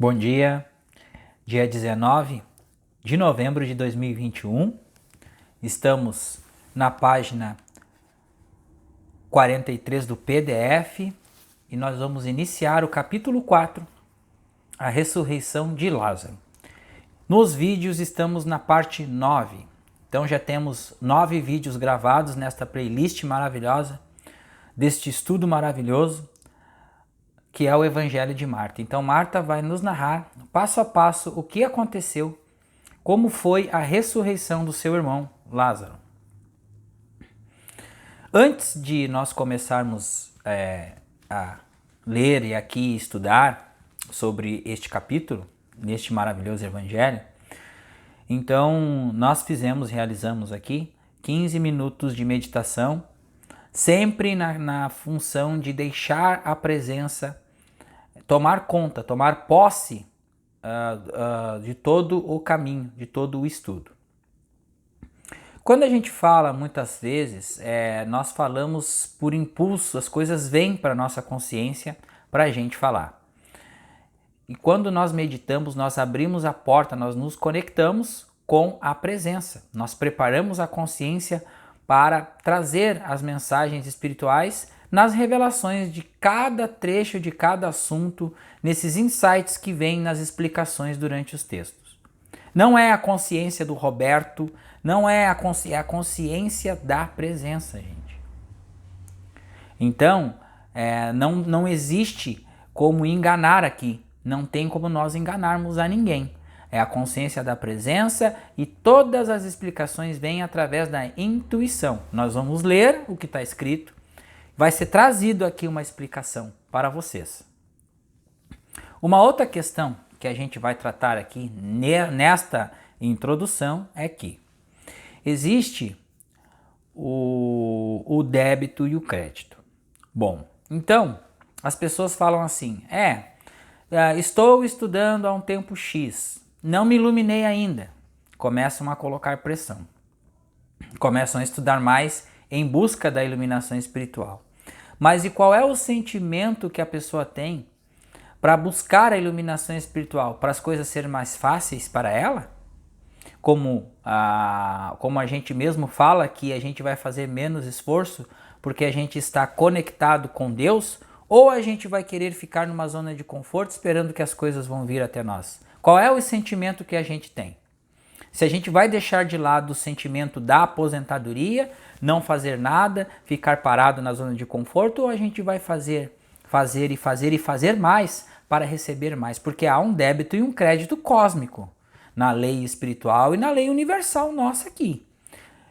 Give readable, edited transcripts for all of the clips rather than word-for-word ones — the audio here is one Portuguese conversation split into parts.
Bom dia, dia 19 de novembro de 2021, estamos na página 43 do PDF e nós vamos iniciar o capítulo 4, a ressurreição de Lázaro. Nos vídeos estamos na parte 9, então já temos 9 vídeos gravados nesta playlist maravilhosa, deste estudo maravilhoso, que é o Evangelho de Marta. Então Marta vai nos narrar, passo a passo, o que aconteceu, como foi a ressurreição do seu irmão Lázaro. Antes de nós começarmos a ler e aqui estudar sobre este capítulo, neste maravilhoso Evangelho, então nós realizamos aqui 15 minutos de meditação, sempre na função de deixar a presença tomar conta, tomar posse de todo o caminho, de todo o estudo. Quando a gente fala, muitas vezes, nós falamos por impulso, as coisas vêm para a nossa consciência para a gente falar. E quando nós meditamos, nós abrimos a porta, nós nos conectamos com a presença. Nós preparamos a consciência para trazer as mensagens espirituais nas revelações de cada trecho, de cada assunto, nesses insights que vêm nas explicações durante os textos. Não é a consciência do Roberto, não é a consciência da presença, gente. Então, não existe como enganar aqui, não tem como nós enganarmos a ninguém. É a consciência da presença e todas as explicações vêm através da intuição. Nós vamos ler o que está escrito, vai ser trazido aqui uma explicação para vocês. Uma outra questão que a gente vai tratar aqui nesta introdução é que existe o débito e o crédito. Bom, então as pessoas falam assim, estou estudando há um tempo X, não me iluminei ainda. Começam a colocar pressão, começam a estudar mais em busca da iluminação espiritual. Mas e qual é o sentimento que a pessoa tem para buscar a iluminação espiritual? Para as coisas serem mais fáceis para ela? Como a gente mesmo fala que a gente vai fazer menos esforço porque a gente está conectado com Deus? Ou a gente vai querer ficar numa zona de conforto esperando que as coisas vão vir até nós? Qual é o sentimento que a gente tem? Se a gente vai deixar de lado o sentimento da aposentadoria, não fazer nada, ficar parado na zona de conforto, ou a gente vai fazer mais para receber mais, porque há um débito e um crédito cósmico na lei espiritual e na lei universal nossa aqui.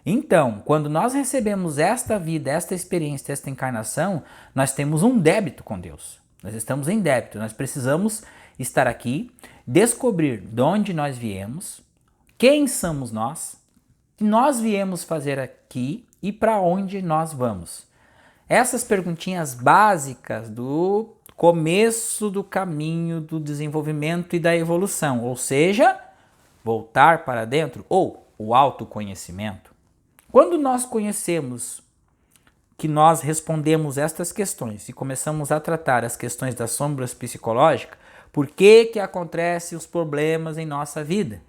Então, quando nós recebemos esta vida, esta experiência, esta encarnação, nós temos um débito com Deus. Nós estamos em débito, nós precisamos estar aqui, descobrir de onde nós viemos, quem somos nós viemos fazer aqui e para onde nós vamos. Essas perguntinhas básicas do começo do caminho do desenvolvimento e da evolução, ou seja, voltar para dentro ou o autoconhecimento. Quando nós conhecemos que nós respondemos estas questões e começamos a tratar as questões das sombras psicológicas, por que acontecem os problemas em nossa vida?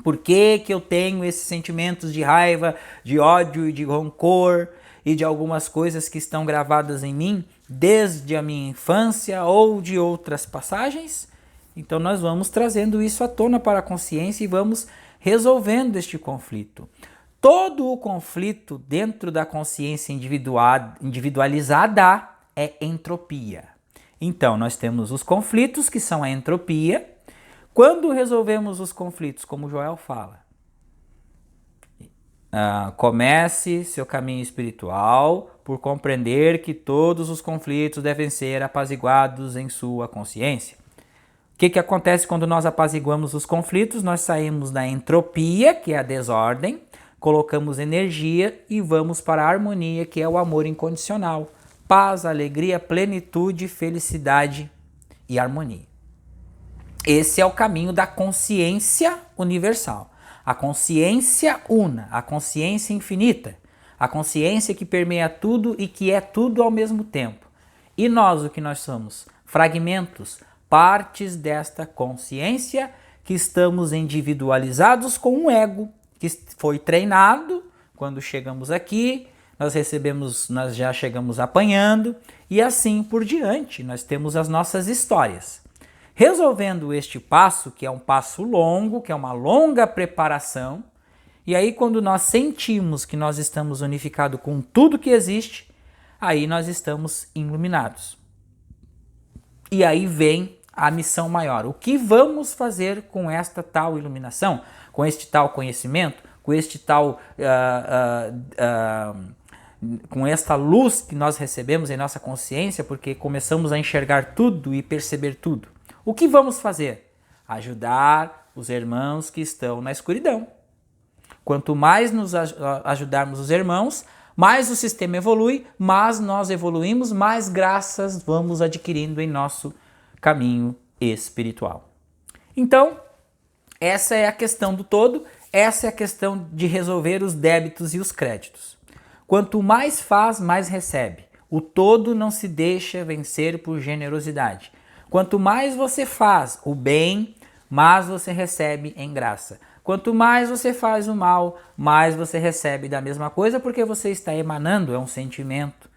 Por que eu tenho esses sentimentos de raiva, de ódio e de rancor e de algumas coisas que estão gravadas em mim desde a minha infância ou de outras passagens? Então nós vamos trazendo isso à tona para a consciência e vamos resolvendo este conflito. Todo o conflito dentro da consciência individualizada é entropia. Então nós temos os conflitos que são a entropia. Quando resolvemos os conflitos, como Joel fala, comece seu caminho espiritual por compreender que todos os conflitos devem ser apaziguados em sua consciência. O que acontece quando nós apaziguamos os conflitos? Nós saímos da entropia, que é a desordem, colocamos energia e vamos para a harmonia, que é o amor incondicional. Paz, alegria, plenitude, felicidade e harmonia. Esse é o caminho da consciência universal, a consciência una, a consciência infinita, a consciência que permeia tudo e que é tudo ao mesmo tempo. E nós, o que nós somos? Fragmentos, partes desta consciência que estamos individualizados com um ego que foi treinado. Quando chegamos aqui, nós já chegamos apanhando e assim por diante. Nós temos as nossas histórias. Resolvendo este passo, que é um passo longo, que é uma longa preparação, e aí quando nós sentimos que nós estamos unificados com tudo que existe, aí nós estamos iluminados. E aí vem a missão maior. O que vamos fazer com esta tal iluminação, com este tal conhecimento, com este tal com esta luz que nós recebemos em nossa consciência, porque começamos a enxergar tudo e perceber tudo. O que vamos fazer? Ajudar os irmãos que estão na escuridão. Quanto mais nos ajudarmos os irmãos, mais o sistema evolui, mais nós evoluímos, mais graças vamos adquirindo em nosso caminho espiritual. Então, essa é a questão do todo, essa é a questão de resolver os débitos e os créditos. Quanto mais faz, mais recebe. O todo não se deixa vencer por generosidade. Quanto mais você faz o bem, mais você recebe em graça. Quanto mais você faz o mal, mais você recebe da mesma coisa, porque você está emanando, é um sentimento.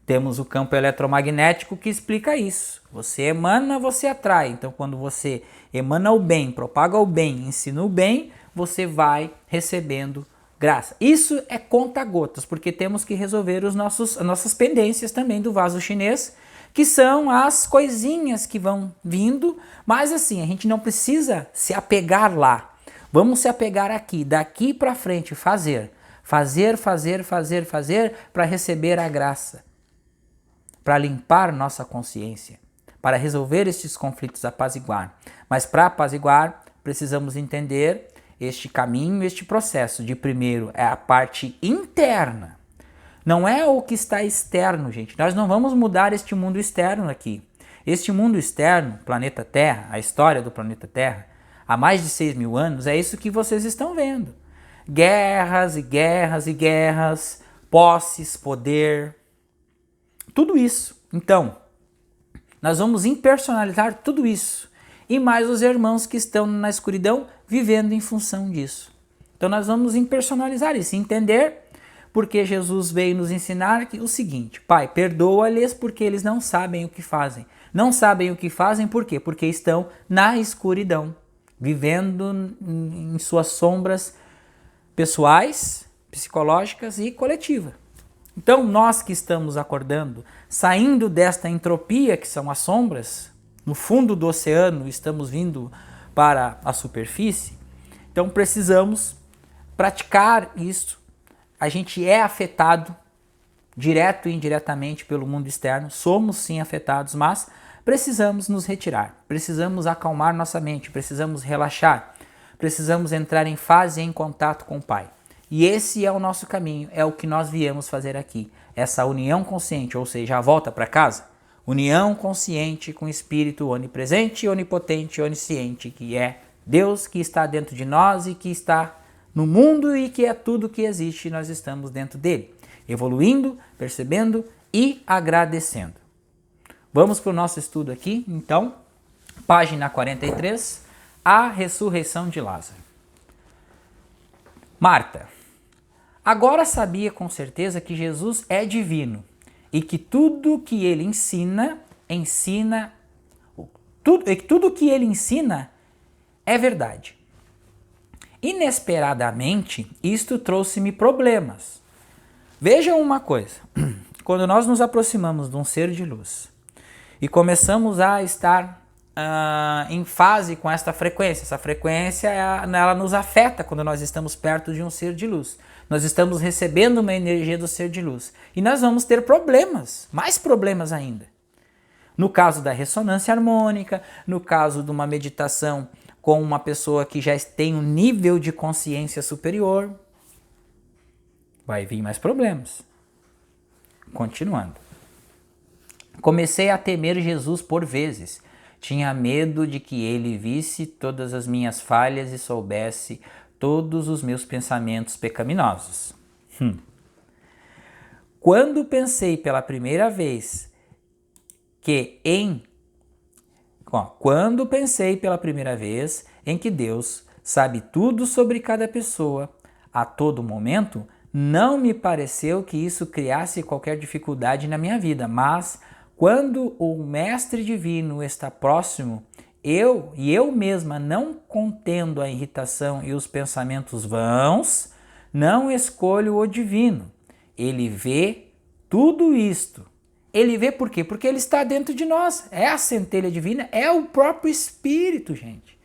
Temos o campo eletromagnético que explica isso. Você emana, você atrai. Então, quando você emana o bem, propaga o bem, ensina o bem, você vai recebendo graça. Isso é conta-gotas, porque temos que resolver as nossas pendências também do vaso chinês, que são as coisinhas que vão vindo, mas assim, a gente não precisa se apegar lá. Vamos se apegar aqui, daqui para frente, fazer para receber a graça, para limpar nossa consciência, para resolver estes conflitos, apaziguar. Mas para apaziguar, precisamos entender este caminho, este processo de primeiro é a parte interna. Não é o que está externo, gente. Nós não vamos mudar este mundo externo aqui. Este mundo externo, planeta Terra, a história do planeta Terra, há mais de 6.000 anos, é isso que vocês estão vendo. Guerras e guerras e guerras, posses, poder, tudo isso. Então, nós vamos impersonalizar tudo isso. E mais os irmãos que estão na escuridão vivendo em função disso. Então nós vamos impersonalizar isso, entender porque Jesus veio nos ensinar o seguinte: Pai, perdoa-lhes porque eles não sabem o que fazem. Não sabem o que fazem por quê? Porque estão na escuridão, vivendo em suas sombras pessoais, psicológicas e coletivas. Então nós que estamos acordando, saindo desta entropia que são as sombras, no fundo do oceano estamos vindo para a superfície, então precisamos praticar isso. A gente é afetado direto e indiretamente pelo mundo externo, somos sim afetados, mas precisamos nos retirar, precisamos acalmar nossa mente, precisamos relaxar, precisamos entrar em fase em contato com o Pai. E esse é o nosso caminho, é o que nós viemos fazer aqui, essa união consciente, ou seja, a volta para casa, união consciente com o Espírito onipresente, onipotente, onisciente, que é Deus que está dentro de nós e que está no mundo e que é tudo que existe, nós estamos dentro dele, evoluindo, percebendo e agradecendo. Vamos para o nosso estudo aqui, então, página 43, a ressurreição de Lázaro. Marta, agora sabia com certeza que Jesus é divino e que tudo que ele tudo que ele ensina é verdade. Inesperadamente, isto trouxe-me problemas. Vejam uma coisa, quando nós nos aproximamos de um ser de luz e começamos a estar em fase com esta frequência, essa frequência ela nos afeta quando nós estamos perto de um ser de luz. Nós estamos recebendo uma energia do ser de luz e nós vamos ter problemas, mais problemas ainda. No caso da ressonância harmônica, no caso de uma meditação com uma pessoa que já tem um nível de consciência superior, vai vir mais problemas. Continuando. Comecei a temer Jesus por vezes. Tinha medo de que ele visse todas as minhas falhas e soubesse todos os meus pensamentos pecaminosos. Quando pensei pela primeira vez que em Ó, quando pensei pela primeira vez em que Deus sabe tudo sobre cada pessoa, a todo momento, não me pareceu que isso criasse qualquer dificuldade na minha vida, mas quando o Mestre Divino está próximo, eu mesma não contendo a irritação e os pensamentos vãos, não escolho o divino. Ele vê tudo isto. Ele vê por quê? Porque ele está dentro de nós. É a centelha divina, é o próprio Espírito, gente.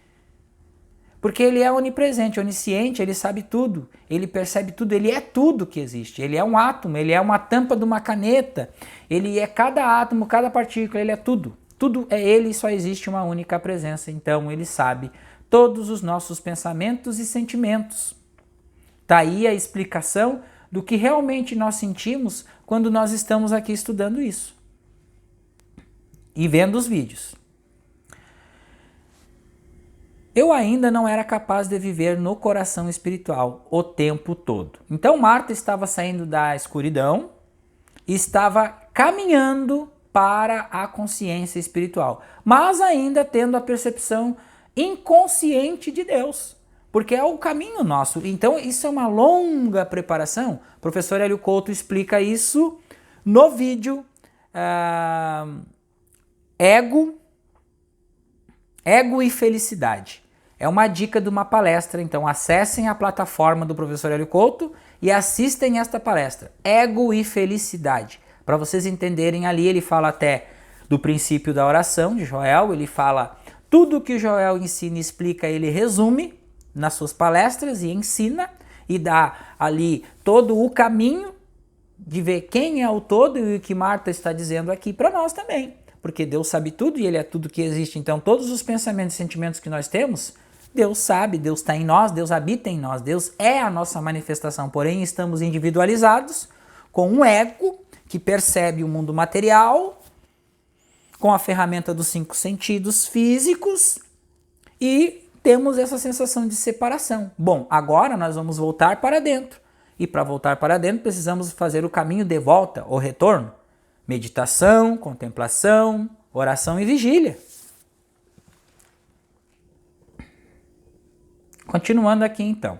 Porque ele é onipresente, onisciente, ele sabe tudo, ele percebe tudo, ele é tudo que existe. Ele é um átomo, ele é uma tampa de uma caneta, ele é cada átomo, cada partícula, ele é tudo. Tudo é ele e só existe uma única presença. Então ele sabe todos os nossos pensamentos e sentimentos. Está aí a explicação do que realmente nós sentimos quando nós estamos aqui estudando isso e vendo os vídeos. Eu ainda não era capaz de viver no coração espiritual o tempo todo. Então Marta estava saindo da escuridão e estava caminhando para a consciência espiritual, mas ainda tendo a percepção inconsciente de Deus, porque é o caminho nosso. Então isso é uma longa preparação. O professor Hélio Couto explica isso no vídeo Ego e Felicidade. É uma dica de uma palestra, então acessem a plataforma do professor Hélio Couto e assistem esta palestra, Ego e Felicidade. Para vocês entenderem ali, ele fala até do princípio da oração de Joel, ele fala tudo que Joel ensina e explica, ele resume nas suas palestras e ensina e dá ali todo o caminho de ver quem é o todo e o que Marta está dizendo aqui para nós também. Porque Deus sabe tudo e ele é tudo que existe. Então todos os pensamentos e sentimentos que nós temos, Deus sabe, Deus está em nós, Deus habita em nós, Deus é a nossa manifestação. Porém estamos individualizados com um ego que percebe o mundo material, com a ferramenta dos 5 sentidos físicos e temos essa sensação de separação. Bom, agora nós vamos voltar para dentro. E para voltar para dentro precisamos fazer o caminho de volta, o retorno. Meditação, contemplação, oração e vigília. Continuando aqui então.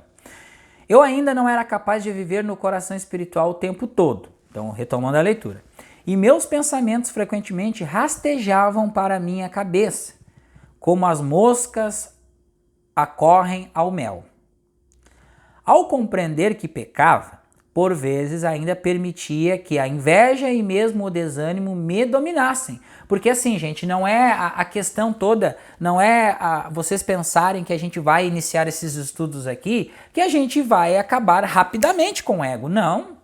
Eu ainda não era capaz de viver no coração espiritual o tempo todo. Então, retomando a leitura. E meus pensamentos frequentemente rastejavam para minha cabeça, como as moscas acorrem ao mel. Ao compreender que pecava, por vezes ainda permitia que a inveja e mesmo o desânimo me dominassem. Porque assim, gente, não é a questão toda, não é vocês pensarem que a gente vai iniciar esses estudos aqui, que a gente vai acabar rapidamente com o ego. Não.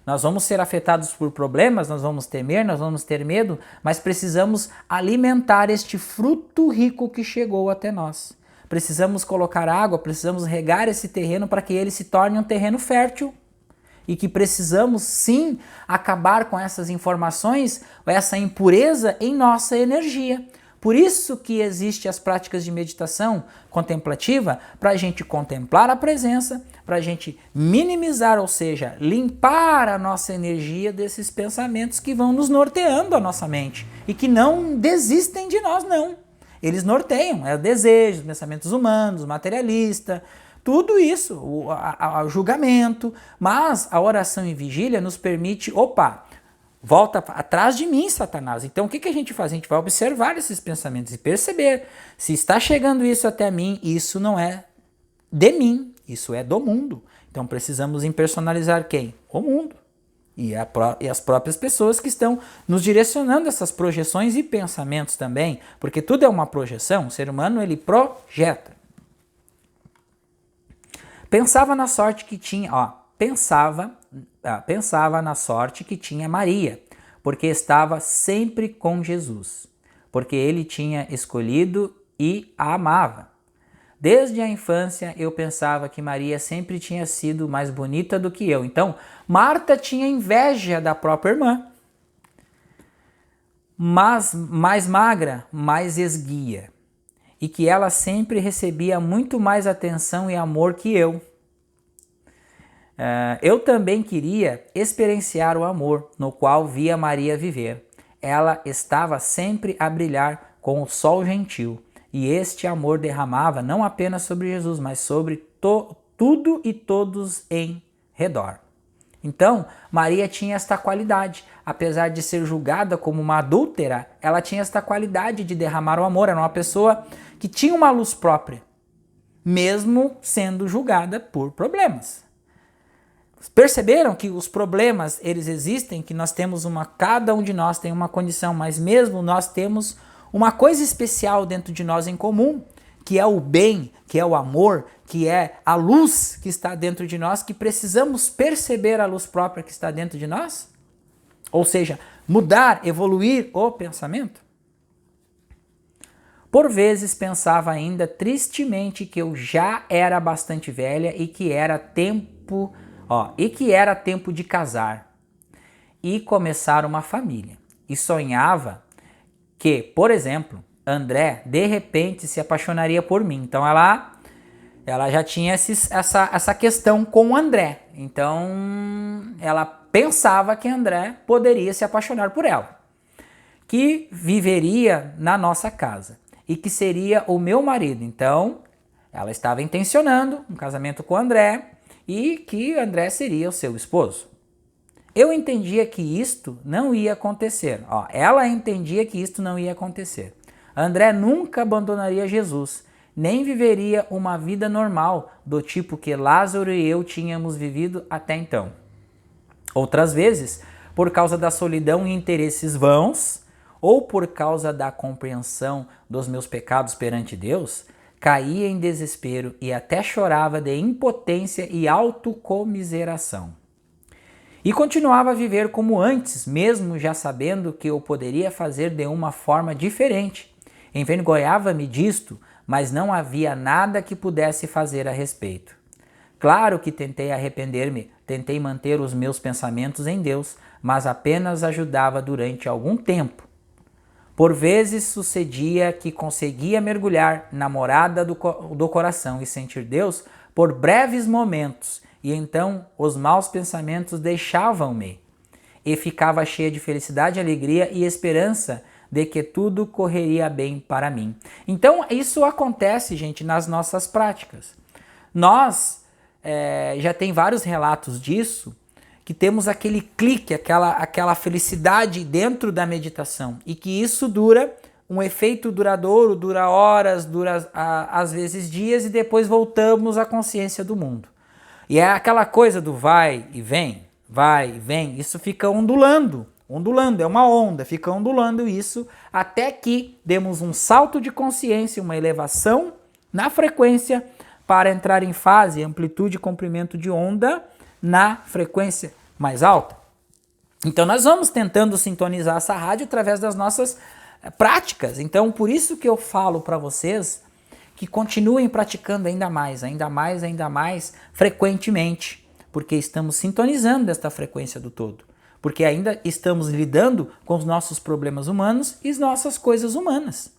Nós vamos ser afetados por problemas, nós vamos temer, nós vamos ter medo, mas precisamos alimentar este fruto rico que chegou até nós. Precisamos colocar água, precisamos regar esse terreno para que ele se torne um terreno fértil. E que precisamos sim acabar com essas informações, essa impureza em nossa energia. Por isso que existem as práticas de meditação contemplativa, para a gente contemplar a presença, para a gente minimizar, ou seja, limpar a nossa energia desses pensamentos que vão nos norteando a nossa mente e que não desistem de nós, não. Eles norteiam, é o desejo, os pensamentos humanos, materialista, tudo isso, o julgamento, mas a oração e vigília nos permite, volta atrás de mim, Satanás. Então o que a gente faz? A gente vai observar esses pensamentos e perceber se está chegando isso até mim, isso não é de mim, isso é do mundo. Então precisamos impersonalizar quem? O mundo. E as próprias pessoas que estão nos direcionando essas projeções e pensamentos também, porque tudo é uma projeção, o ser humano ele projeta. Pensava na sorte que tinha, pensava na sorte que tinha Maria, porque estava sempre com Jesus, porque ele tinha escolhido e a amava. Desde a infância eu pensava que Maria sempre tinha sido mais bonita do que eu. Então, Marta tinha inveja da própria irmã, mas mais magra, mais esguia, e que ela sempre recebia muito mais atenção e amor que eu. Eu também queria experienciar o amor no qual via Maria viver. Ela estava sempre a brilhar com o sol gentil, e este amor derramava não apenas sobre Jesus, mas sobre tudo e todos em redor. Então, Maria tinha esta qualidade. Apesar de ser julgada como uma adúltera, ela tinha esta qualidade de derramar o amor. Era uma pessoa que tinha uma luz própria, mesmo sendo julgada por problemas. Perceberam que os problemas, eles existem, que nós temos cada um de nós tem uma condição, mas mesmo nós temos uma coisa especial dentro de nós em comum, que é o bem, que é o amor, que é a luz que está dentro de nós, que precisamos perceber a luz própria que está dentro de nós? Ou seja, mudar, evoluir o pensamento? Por vezes pensava ainda tristemente que eu já era bastante velha e que era tempo de casar e começar uma família. E sonhava que, por exemplo, André de repente se apaixonaria por mim. Então ela já tinha essa questão com o André. Então ela pensava que André poderia se apaixonar por ela, que viveria na nossa casa e que seria o meu marido. Então ela estava intencionando um casamento com o André e que André seria o seu esposo. Eu entendia que isto não ia acontecer. Ela entendia que isto não ia acontecer. André nunca abandonaria Jesus, nem viveria uma vida normal do tipo que Lázaro e eu tínhamos vivido até então. Outras vezes, por causa da solidão e interesses vãos, ou por causa da compreensão dos meus pecados perante Deus, caía em desespero e até chorava de impotência e autocomiseração. E continuava a viver como antes, mesmo já sabendo que eu poderia fazer de uma forma diferente. Envergonhava-me disto, mas não havia nada que pudesse fazer a respeito. Claro que tentei arrepender-me, tentei manter os meus pensamentos em Deus, mas apenas ajudava durante algum tempo. Por vezes sucedia que conseguia mergulhar na morada do coração e sentir Deus por breves momentos, e então os maus pensamentos deixavam-me, e ficava cheia de felicidade, alegria e esperança de que tudo correria bem para mim. Então isso acontece, gente, nas nossas práticas. Nós já tem vários relatos disso, que temos aquele clique, aquela felicidade dentro da meditação e que isso dura um efeito duradouro, dura horas, dura às vezes dias e depois voltamos à consciência do mundo. E é aquela coisa do vai e vem, isso fica ondulando, é uma onda, fica ondulando isso até que demos um salto de consciência, uma elevação na frequência para entrar em fase, amplitude e comprimento de onda na frequência mais alta. Então nós vamos tentando sintonizar essa rádio através das nossas práticas. Então por isso que eu falo para vocês que continuem praticando ainda mais frequentemente, porque estamos sintonizando esta frequência do todo, porque ainda estamos lidando com os nossos problemas humanos e as nossas coisas humanas.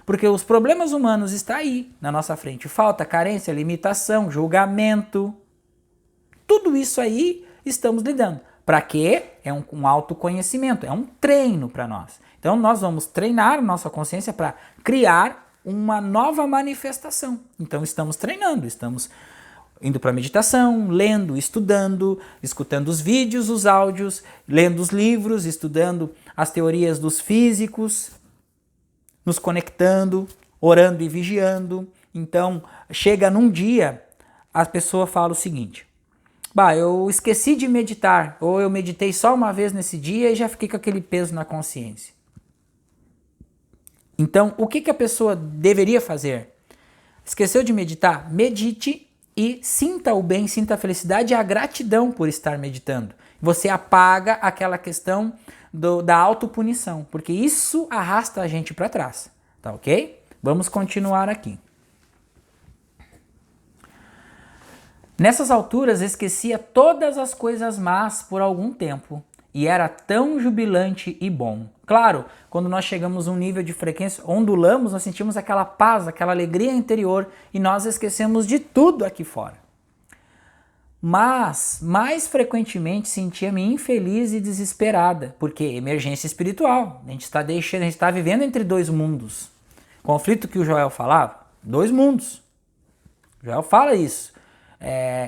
Porque os problemas humanos estão aí na nossa frente, falta, carência, limitação, julgamento, tudo isso aí estamos lidando. Para quê? É um autoconhecimento, é um treino para nós. Então nós vamos treinar nossa consciência para criar uma nova manifestação. Então estamos treinando, estamos indo para meditação, lendo, estudando, escutando os vídeos, os áudios, lendo os livros, estudando as teorias dos físicos, nos conectando, orando e vigiando. Então chega num dia, a pessoa fala o seguinte: eu esqueci de meditar, ou eu meditei só uma vez nesse dia e já fiquei com aquele peso na consciência. Então, o que a pessoa deveria fazer? Esqueceu de meditar? Medite e sinta o bem, sinta a felicidade e a gratidão por estar meditando. Você apaga aquela questão da autopunição, porque isso arrasta a gente para trás, tá ok? Vamos continuar aqui. Nessas alturas esquecia todas as coisas más por algum tempo e era tão jubilante e bom. Claro, quando nós chegamos a um nível de frequência, ondulamos, nós sentimos aquela paz, aquela alegria interior e nós esquecemos de tudo aqui fora. Mas, mais frequentemente, sentia-me infeliz e desesperada, porque emergência espiritual. A gente está vivendo entre dois mundos. Conflito que o Joel falava, dois mundos. O Joel fala isso.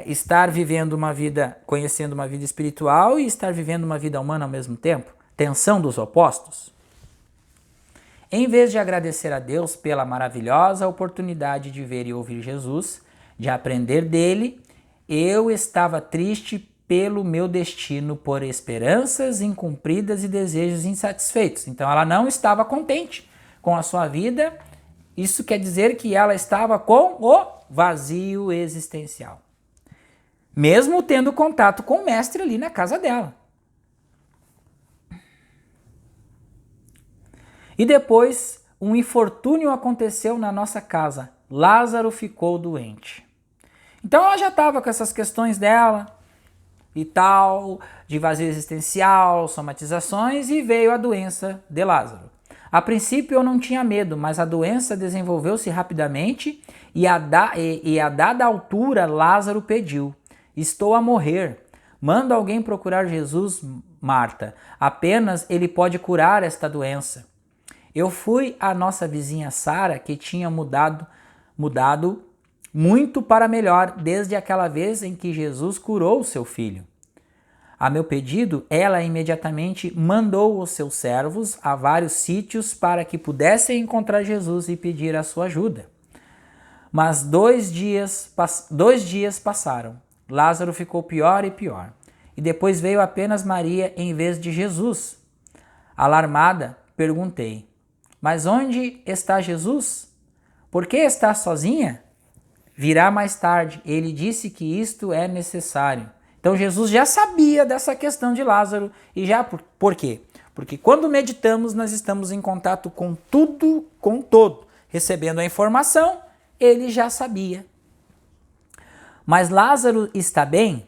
Estar vivendo uma vida, conhecendo uma vida espiritual e estar vivendo uma vida humana ao mesmo tempo. Tensão dos opostos. Em vez de agradecer a Deus pela maravilhosa oportunidade de ver e ouvir Jesus, de aprender dele, eu estava triste pelo meu destino, por esperanças incumpridas e desejos insatisfeitos. Então ela não estava contente com a sua vida. Isso quer dizer que ela estava com o vazio existencial. Mesmo tendo contato com o mestre ali na casa dela. E depois, um infortúnio aconteceu na nossa casa. Lázaro ficou doente. Então ela já estava com essas questões dela e tal, de vazio existencial, somatizações, e veio a doença de Lázaro. A princípio eu não tinha medo, mas a doença desenvolveu-se rapidamente e a dada altura Lázaro pediu: estou a morrer. Manda alguém procurar Jesus, Marta. Apenas ele pode curar esta doença. Eu fui à nossa vizinha Sara, que tinha mudado muito para melhor desde aquela vez em que Jesus curou seu filho. A meu pedido, ela imediatamente mandou os seus servos a vários sítios para que pudessem encontrar Jesus e pedir a sua ajuda. Mas 2 dias passaram. Lázaro ficou pior e pior. E depois veio apenas Maria em vez de Jesus. Alarmada, perguntei: mas onde está Jesus? Por que está sozinha? Virá mais tarde. Ele disse que isto é necessário. Então Jesus já sabia dessa questão de Lázaro. E já por quê? Porque quando meditamos, nós estamos em contato com tudo, com todo. Recebendo a informação, ele já sabia. Mas Lázaro está bem?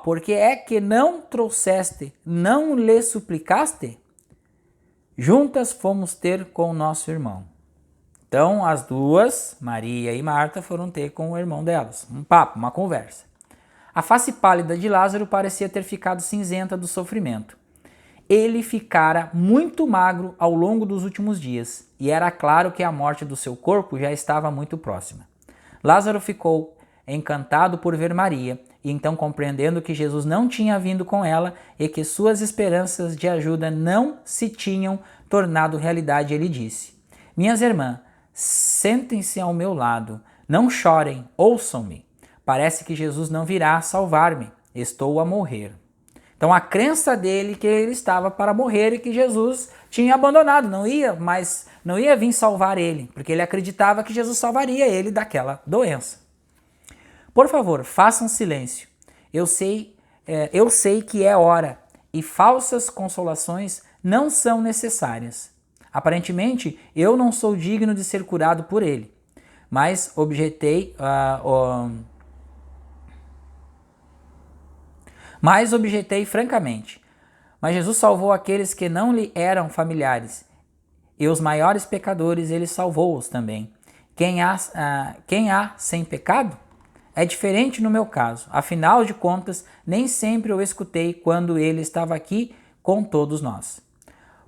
Porque é que não trouxeste, não lhe suplicaste? Juntas fomos ter com o nosso irmão. Então as duas, Maria e Marta, foram ter com o irmão delas. Um papo, uma conversa. A face pálida de Lázaro parecia ter ficado cinzenta do sofrimento. Ele ficara muito magro ao longo dos últimos dias, e era claro que a morte do seu corpo já estava muito próxima. Lázaro ficou encantado por ver Maria, e então, compreendendo que Jesus não tinha vindo com ela e que suas esperanças de ajuda não se tinham tornado realidade, ele disse: minhas irmãs, sentem-se ao meu lado, não chorem, ouçam-me. Parece que Jesus não virá salvar-me, estou a morrer. Então a crença dele que ele estava para morrer e que Jesus tinha abandonado, não ia vir salvar ele, porque ele acreditava que Jesus salvaria ele daquela doença. Por favor, façam silêncio. Eu sei que é hora e falsas consolações não são necessárias. Aparentemente, eu não sou digno de ser curado por ele, mas objetei francamente. Mas Jesus salvou aqueles que não lhe eram familiares, e os maiores pecadores ele salvou-os também. Quem há sem pecado? É diferente no meu caso. Afinal de contas, nem sempre o escutei quando ele estava aqui com todos nós.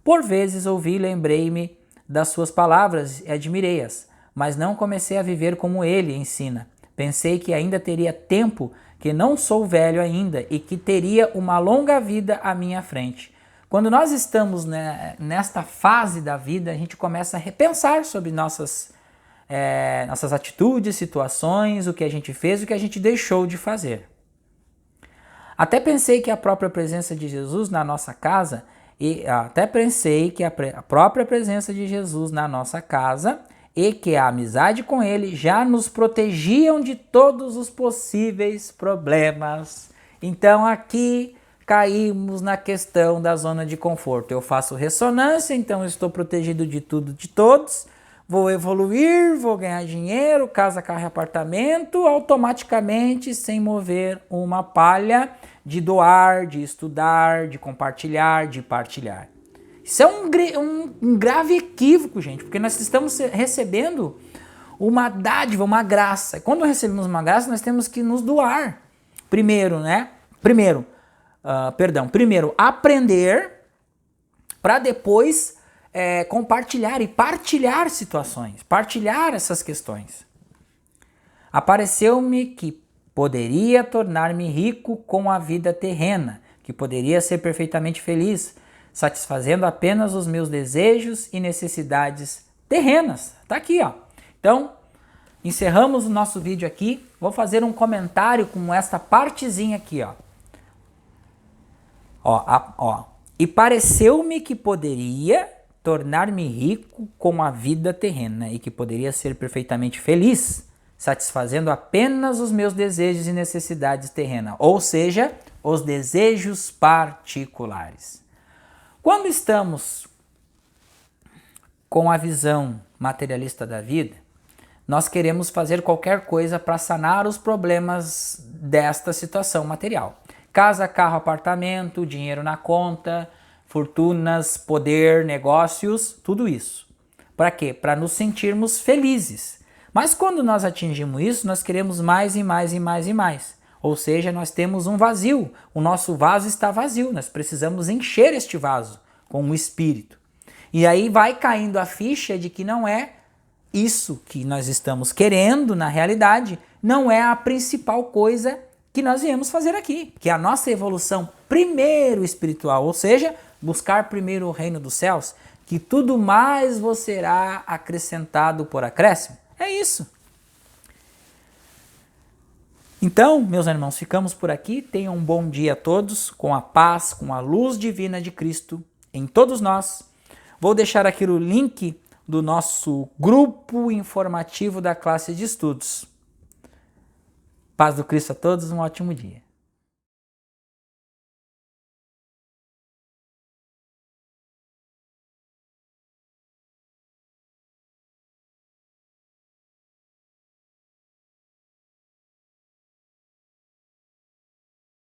Por vezes ouvi e lembrei-me das suas palavras e admirei-as, mas não comecei a viver como ele ensina. Pensei que ainda teria tempo, que não sou velho ainda e que teria uma longa vida à minha frente. Quando nós estamos nesta fase da vida, a gente começa a repensar sobre nossas atitudes, situações, o que a gente fez, o que a gente deixou de fazer. Até pensei que a própria presença de Jesus na nossa casa e que a amizade com ele já nos protegiam de todos os possíveis problemas. Então aqui caímos na questão da zona de conforto. Eu faço ressonância, então eu estou protegido de tudo, de todos. Vou evoluir, vou ganhar dinheiro, casa, carro e apartamento, automaticamente, sem mover uma palha de doar, de estudar, de compartilhar, de partilhar. Isso é um grave equívoco, gente, porque nós estamos recebendo uma dádiva, uma graça. Quando recebemos uma graça, nós temos que nos doar. Primeiro, aprender para depois compartilhar e partilhar situações, partilhar essas questões. Apareceu-me que poderia tornar-me rico com a vida terrena, que poderia ser perfeitamente feliz, satisfazendo apenas os meus desejos e necessidades terrenas. Tá aqui, ó. Então, encerramos o nosso vídeo aqui. Vou fazer um comentário com esta partezinha aqui, ó. E pareceu-me que poderia tornar-me rico com a vida terrena e que poderia ser perfeitamente feliz, satisfazendo apenas os meus desejos e necessidades terrenas, ou seja, os desejos particulares. Quando estamos com a visão materialista da vida, nós queremos fazer qualquer coisa para sanar os problemas desta situação material. Casa, carro, apartamento, dinheiro na conta, fortunas, poder, negócios, tudo isso. Para quê? Para nos sentirmos felizes. Mas quando nós atingimos isso, nós queremos mais e mais e mais e mais. Ou seja, nós temos um vazio. O nosso vaso está vazio. Nós precisamos encher este vaso com o Espírito. E aí vai caindo a ficha de que não é isso que nós estamos querendo, na realidade, não é a principal coisa que nós viemos fazer aqui, que é a nossa evolução primeiro espiritual, ou seja, buscar primeiro o reino dos céus, que tudo mais vos será acrescentado por acréscimo. É isso. Então, meus irmãos, ficamos por aqui. Tenham um bom dia a todos, com a paz, com a luz divina de Cristo em todos nós. Vou deixar aqui o link do nosso grupo informativo da classe de estudos. Paz do Cristo a todos, um ótimo dia.